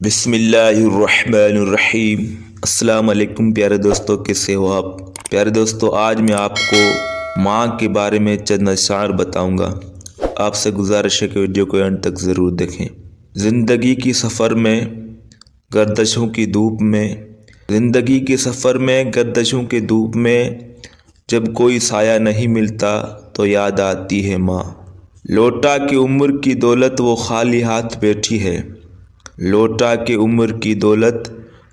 بسم اللہ الرحمن الرحیم۔ السلام علیکم پیارے دوستوں، کیسے ہو آپ؟ پیارے دوستوں، آج میں آپ کو ماں کے بارے میں چند اشعار بتاؤں گا۔ آپ سے گزارش ہے کہ ویڈیو کو اینڈ تک ضرور دیکھیں۔ زندگی کی سفر میں گردشوں کی دھوپ میں، زندگی کے سفر میں گردشوں کی دھوپ میں، جب کوئی سایہ نہیں ملتا تو یاد آتی ہے ماں۔ لوٹا کہ عمر کی دولت وہ خالی ہاتھ بیٹھی ہے، لوٹا کہ عمر کی دولت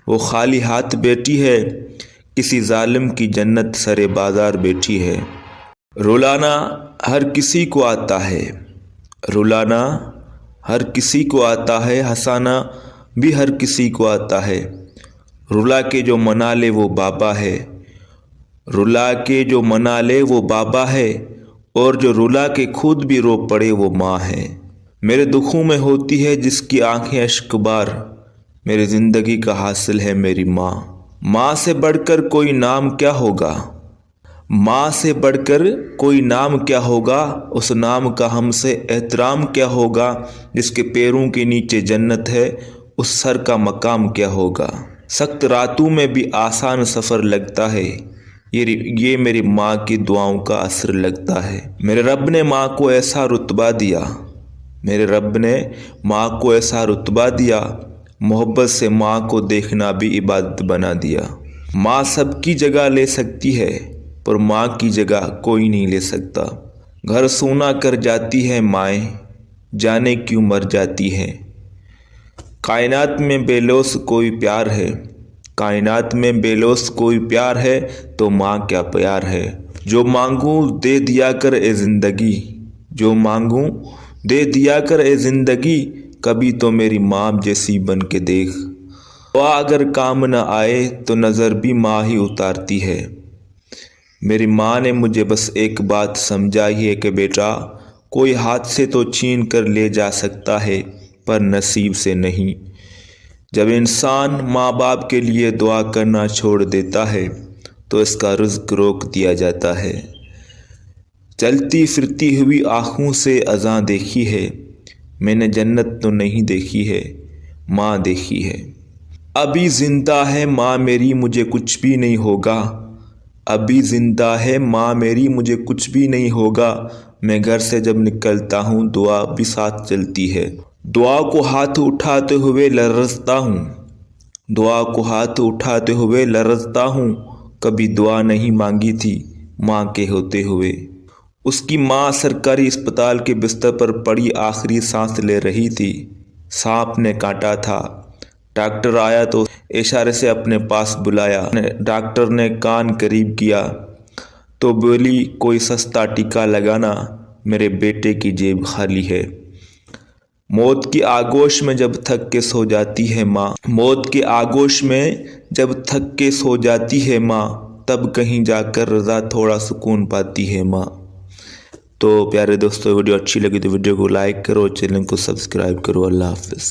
وہ خالی ہاتھ بیٹھی ہے، کسی ظالم کی جنت سرے بازار بیٹھی ہے۔ رلانا ہر کسی کو آتا ہے، رلانا ہر کسی کو آتا ہے، ہنسانا بھی ہر کسی کو آتا ہے۔ رلا کے جو منا لے وہ بابا ہے، رلا کے جو منا لے وہ بابا ہے، اور جو رلا کے خود بھی رو پڑے وہ ماں ہے۔ میرے دکھوں میں ہوتی ہے جس کی آنکھیں اشک بار، میری زندگی کا حاصل ہے میری ماں۔ ماں سے بڑھ کر کوئی نام کیا ہوگا، ماں سے بڑھ کر کوئی نام کیا ہوگا، اس نام کا ہم سے احترام کیا ہوگا، جس کے پیروں کے نیچے جنت ہے اس سر کا مقام کیا ہوگا۔ سخت راتوں میں بھی آسان سفر لگتا ہے، یہ میری ماں کی دعاؤں کا اثر لگتا ہے۔ میرے رب نے ماں کو ایسا رتبہ دیا، میرے رب نے ماں کو ایسا رتبہ دیا، محبت سے ماں کو دیکھنا بھی عبادت بنا دیا۔ ماں سب کی جگہ لے سکتی ہے، پر ماں کی جگہ کوئی نہیں لے سکتا۔ گھر سونا کر جاتی ہے مائیں، جانے کیوں مر جاتی ہے۔ کائنات میں بے لوث کوئی پیار ہے، کائنات میں بے لوث کوئی پیار ہے تو ماں کیا پیار ہے۔ جو مانگوں دے دیا کر اے زندگی، جو مانگوں دے دیا کر اے زندگی، کبھی تو میری ماں جیسی بن کے دیکھ۔ دعا اگر کام نہ آئے تو نظر بھی ماں ہی اتارتی ہے۔ میری ماں نے مجھے بس ایک بات سمجھائی ہے کہ بیٹا، کوئی ہاتھ سے تو چھین کر لے جا سکتا ہے پر نصیب سے نہیں۔ جب انسان ماں باپ کے لیے دعا کرنا چھوڑ دیتا ہے تو اس کا رزق روک دیا جاتا ہے۔ چلتی پھرتی ہوئی آنکھوں سے اذاں دیکھی ہے، میں نے جنت تو نہیں دیکھی ہے، ماں دیکھی ہے۔ ابھی زندہ ہے ماں میری مجھے کچھ بھی نہیں ہوگا، ابھی زندہ ہے ماں میری مجھے کچھ بھی نہیں ہوگا۔ میں گھر سے جب نکلتا ہوں دعا بھی ساتھ چلتی ہے۔ دعا کو ہاتھ اٹھاتے ہوئے لرزتا ہوں، دعا کو ہاتھ اٹھاتے ہوئے لرزتا ہوں، کبھی دعا نہیں مانگی تھی ماں کے ہوتے ہوئے۔ اس کی ماں سرکاری اسپتال کے بستر پر پڑی آخری سانس لے رہی تھی، سانپ نے کاٹا تھا۔ ڈاکٹر آیا تو اشارے سے اپنے پاس بلایا، ڈاکٹر نے کان قریب کیا تو بولی کوئی سستا ٹیکا لگانا، میرے بیٹے کی جیب خالی ہے۔ موت کی آغوش میں جب تھک کے سو جاتی ہے ماں، موت کے آغوش میں جب تھک کے سو جاتی ہے ماں، تب کہیں جا کر رضا تھوڑا سکون پاتی ہے ماں۔ تو پیارے دوستو، ویڈیو اچھی لگی تو ویڈیو کو لائک کرو، چینل کو سبسکرائب کرو۔ اللہ حافظ۔